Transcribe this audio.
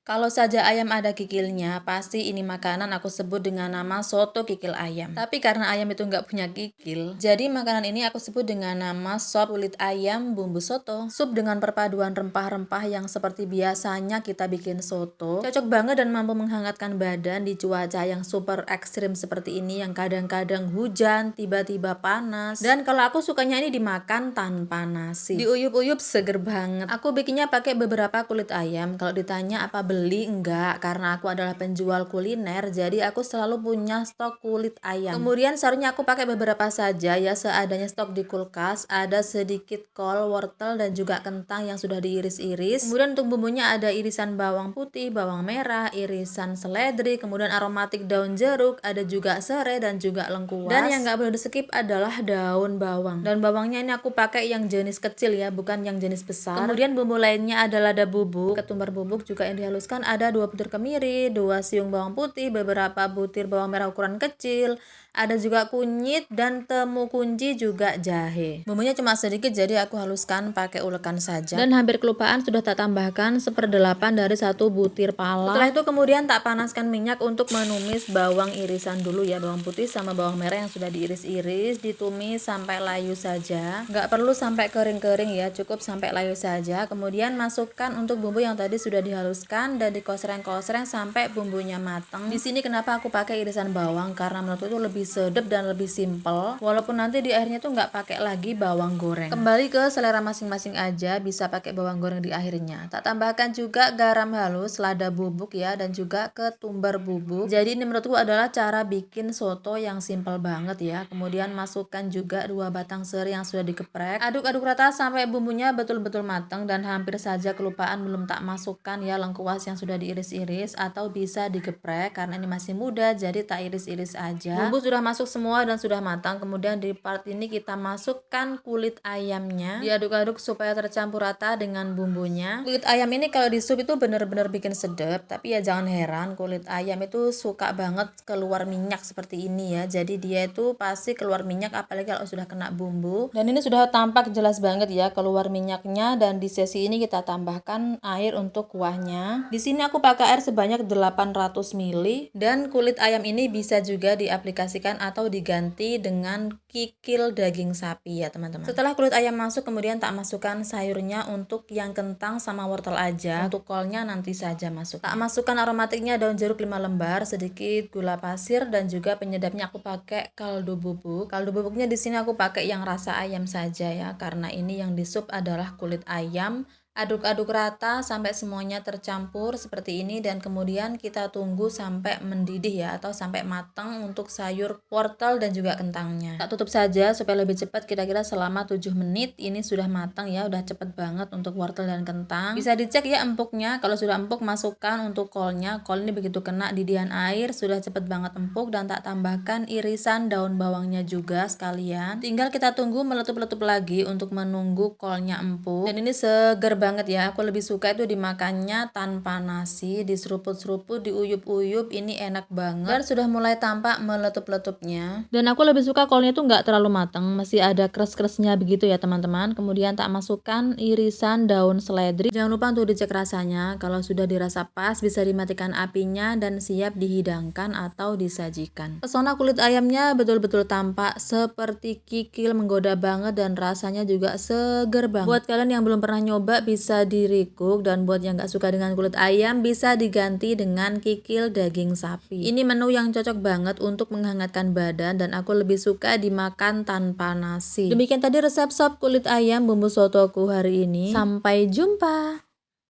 Kalau saja ayam ada kikilnya, pasti ini makanan aku sebut dengan nama soto kikil ayam. Tapi karena ayam itu nggak punya kikil, jadi makanan ini aku sebut dengan nama sop kulit ayam bumbu soto. Sup dengan perpaduan rempah-rempah yang seperti biasanya kita bikin soto. Cocok banget dan mampu menghangatkan badan di cuaca yang super ekstrim seperti ini, yang kadang-kadang hujan, tiba-tiba panas. Dan kalau aku sukanya ini dimakan tanpa nasi. Diuyup-uyup seger banget. Aku bikinnya pakai beberapa kulit ayam. Kalau ditanya apa beli, enggak, karena aku adalah penjual kuliner, jadi aku selalu punya stok kulit ayam. Kemudian sayurnya aku pakai beberapa saja ya, seadanya stok di kulkas. Ada sedikit kol, wortel, dan juga kentang yang sudah diiris-iris. Kemudian untuk bumbunya ada irisan bawang putih, bawang merah, irisan seledri, kemudian aromatik daun jeruk, ada juga serai dan juga lengkuas. Dan yang nggak boleh di skip adalah daun bawang. Daun bawangnya ini aku pakai yang jenis kecil ya, bukan yang jenis besar. Kemudian bumbu lainnya adalah lada bubuk, ketumbar bubuk juga yang dihaluskan, ada 2 butir kemiri, 2 siung bawang putih, beberapa butir bawang merah ukuran kecil, ada juga kunyit dan temu kunci juga jahe. Bumbunya cuma sedikit jadi aku haluskan pakai ulekan saja. Dan hampir kelupaan sudah tak tambahkan 1/8 dari 1 butir pala. Setelah itu kemudian tak panaskan minyak untuk menumis bawang irisan dulu ya, bawang putih sama bawang merah yang sudah diiris-iris, ditumis sampai layu saja. Nggak perlu sampai kering-kering ya, cukup sampai layu saja. Kemudian masukkan untuk bumbu yang tadi sudah dihaluskan dan dikosreng-kosreng sampai bumbunya matang. Di sini kenapa aku pakai irisan bawang, karena menurutku itu lebih sedap dan lebih simple, walaupun nanti di akhirnya tuh nggak pakai lagi bawang goreng. Kembali ke selera masing-masing aja, bisa pakai bawang goreng di akhirnya. Tak tambahkan juga garam halus, lada bubuk ya, dan juga ketumbar bubuk. Jadi ini menurutku adalah cara bikin soto yang simple banget ya. Kemudian masukkan juga 2 batang serai yang sudah digeprek. Aduk-aduk rata sampai bumbunya betul-betul matang, dan hampir saja kelupaan belum tak masukkan ya lengkuas yang sudah diiris-iris, atau bisa digeprek karena ini masih muda jadi tak iris-iris aja. Bumbu sudah masuk semua dan sudah matang. Kemudian di part ini kita masukkan kulit ayamnya, diaduk-aduk supaya tercampur rata dengan bumbunya. Kulit ayam ini kalau di sup itu bener-bener bikin sedap, tapi ya jangan heran, kulit ayam itu suka banget keluar minyak seperti ini ya, jadi dia itu pasti keluar minyak apalagi kalau sudah kena bumbu. Dan ini sudah tampak jelas banget ya keluar minyaknya, dan di sesi ini kita tambahkan air untuk kuahnya. Di sini aku pakai air sebanyak 800 ml, dan kulit ayam ini bisa juga diaplikasikan atau diganti dengan kikil daging sapi ya teman-teman. Setelah kulit ayam masuk, kemudian tak masukkan sayurnya. Untuk yang kentang sama wortel aja, untuk kolnya nanti saja masuk. Tak masukkan aromatiknya, daun jeruk 5 lembar, sedikit gula pasir, dan juga penyedapnya aku pakai kaldu bubuk. Kaldu bubuknya di sini aku pakai yang rasa ayam saja ya, karena ini yang di sup adalah kulit ayam. Aduk-aduk rata sampai semuanya tercampur seperti ini, dan kemudian kita tunggu sampai mendidih ya, atau sampai matang untuk sayur wortel dan juga kentangnya. Tak tutup saja supaya lebih cepat, kira-kira selama 7 menit ini sudah matang ya, udah cepet banget untuk wortel dan kentang. Bisa dicek ya empuknya, kalau sudah empuk masukkan untuk kolnya. Kol ini begitu kena didihan air sudah cepet banget empuk, dan tak tambahkan irisan daun bawangnya juga sekalian. Tinggal kita tunggu meletup-letup lagi untuk menunggu kolnya empuk. Dan ini seger banget ya, aku lebih suka itu dimakannya tanpa nasi, diseruput-seruput, diuyup-uyup, ini enak banget. Dan sudah mulai tampak meletup-letupnya. Dan aku lebih suka kolnya tuh nggak terlalu matang, masih ada kres-kresnya begitu ya teman-teman. Kemudian tak masukkan irisan daun seledri. Jangan lupa untuk dicek rasanya, kalau sudah dirasa pas bisa dimatikan apinya dan siap dihidangkan atau disajikan. Pesona kulit ayamnya betul-betul tampak seperti kikil, menggoda banget, dan rasanya juga seger banget. Buat kalian yang belum pernah nyoba bisa di recook, dan buat yang gak suka dengan kulit ayam bisa diganti dengan kikil daging sapi. Ini menu yang cocok banget untuk menghangatkan badan, dan aku lebih suka dimakan tanpa nasi. Demikian tadi resep sop kulit ayam bumbu sotoku hari ini. Sampai jumpa.